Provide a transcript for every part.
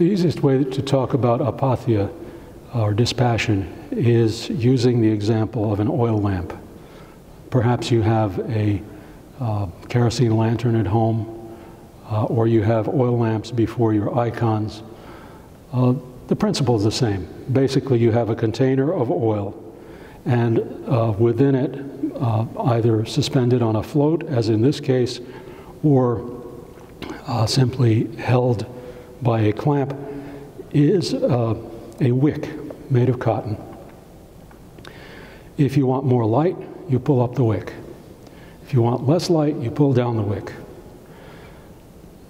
The easiest way to talk about apathia, or dispassion, is using the example of an oil lamp. Perhaps you have a kerosene lantern at home, or you have oil lamps before your icons. The principle is the same. Basically, you have a container of oil, and within it, either suspended on a float, as in this case, or simply held by a clamp, is a wick made of cotton. If you want more light, you pull up the wick. If you want less light, you pull down the wick.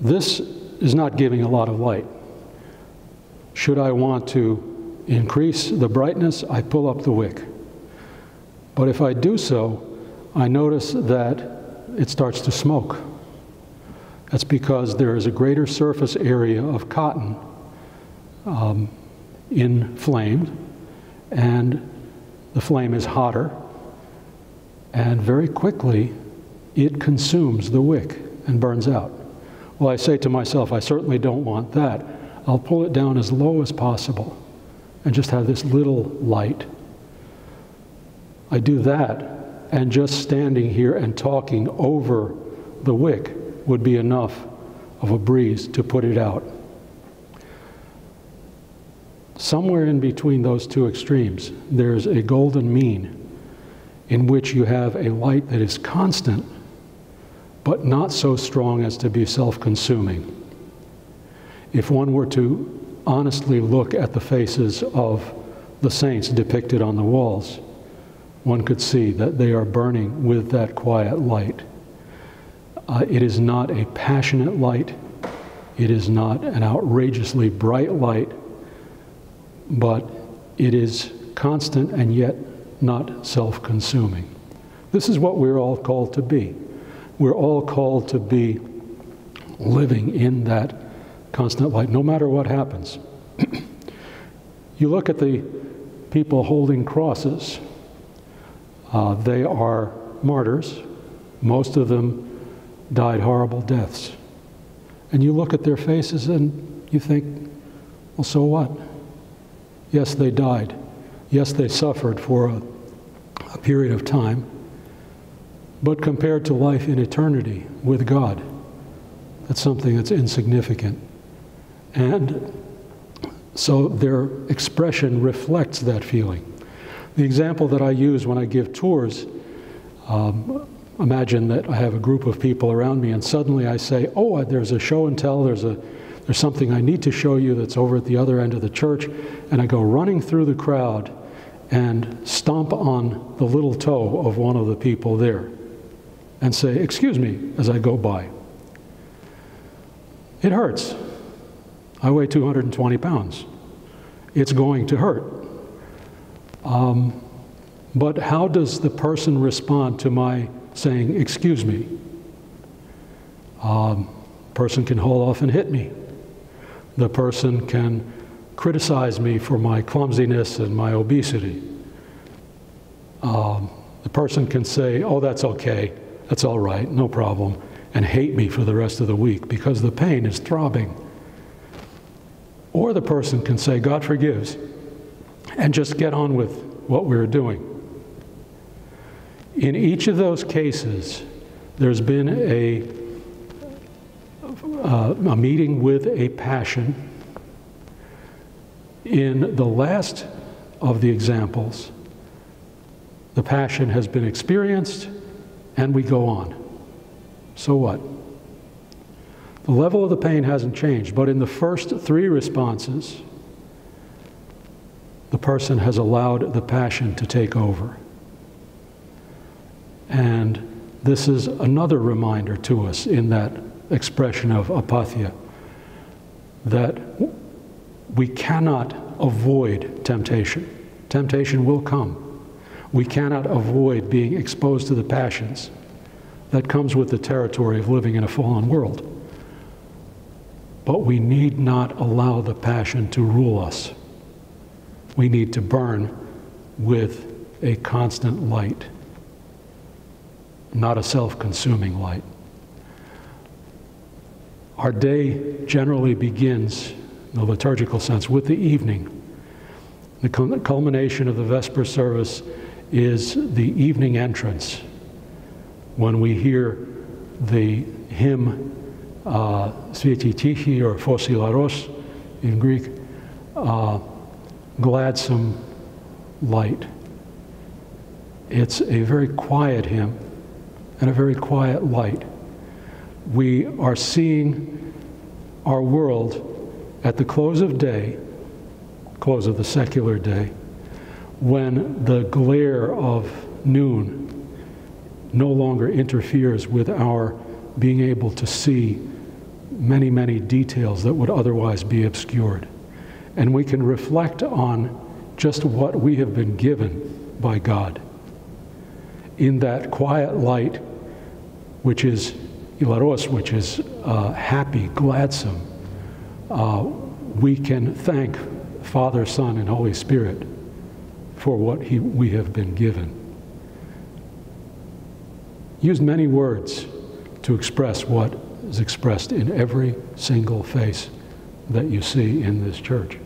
This is not giving a lot of light. Should I want to increase the brightness, I pull up the wick. But if I do so, I notice that it starts to smoke. That's because there is a greater surface area of cotton inflamed, and the flame is hotter, and very quickly it consumes the wick and burns out. Well, I say to myself, I certainly don't want that. I'll pull it down as low as possible and just have this little light. I do that, and just standing here and talking over the wick would be enough of a breeze to put it out. Somewhere in between those two extremes, there's a golden mean in which you have a light that is constant, but not so strong as to be self-consuming. If one were to honestly look at the faces of the saints depicted on the walls, one could see that they are burning with that quiet light. It is not a passionate light. It is not an outrageously bright light, but it is constant and yet not self-consuming. This is what we're all called to be. We're all called to be living in that constant light, no matter what happens. You look at the people holding crosses. They are martyrs. Most of them died horrible deaths. And you look at their faces and you think, well, so what? Yes, they died. Yes, they suffered for a period of time. But compared to life in eternity with God, that's something that's insignificant. And so their expression reflects that feeling. The example that I use when I give tours, imagine that I have a group of people around me and suddenly I say, oh, there's a show and tell, there's something I need to show you that's over at the other end of the church, and I go running through the crowd and stomp on the little toe of one of the people there and say, excuse me, as I go by. It hurts. I weigh 220 pounds. It's going to hurt. But how does the person respond to my saying, excuse me? Person can haul off and hit me. The person can criticize me for my clumsiness and my obesity. The person can say, oh, that's okay, that's all right, no problem, and hate me for the rest of the week because the pain is throbbing. Or the person can say, God forgives, and just get on with what we're doing. In each of those cases, there's been a meeting with a passion. In the last of the examples, the passion has been experienced, and we go on. So what? The level of the pain hasn't changed, but in the first three responses, the person has allowed the passion to take over. And this is another reminder to us in that expression of apathia, that we cannot avoid temptation. Temptation will come. We cannot avoid being exposed to the passions. That comes with the territory of living in a fallen world. But we need not allow the passion to rule us. We need to burn with a constant light, not a self-consuming light. Our day generally begins the liturgical sense, with the evening. The culmination of the Vesper service is the evening entrance, when we hear the hymn Svieti Tichi, or Phosilaros in Greek, gladsome light. It's a very quiet hymn and a very quiet light. We are seeing our world at the close of day, close of the secular day, when the glare of noon no longer interferes with our being able to see many, many details that would otherwise be obscured. And we can reflect on just what we have been given by God. In that quiet light, which is ilaros, which is happy, gladsome, we can thank Father, Son, and Holy Spirit for what we have been given. Use many words to express what is expressed in every single face that you see in this church.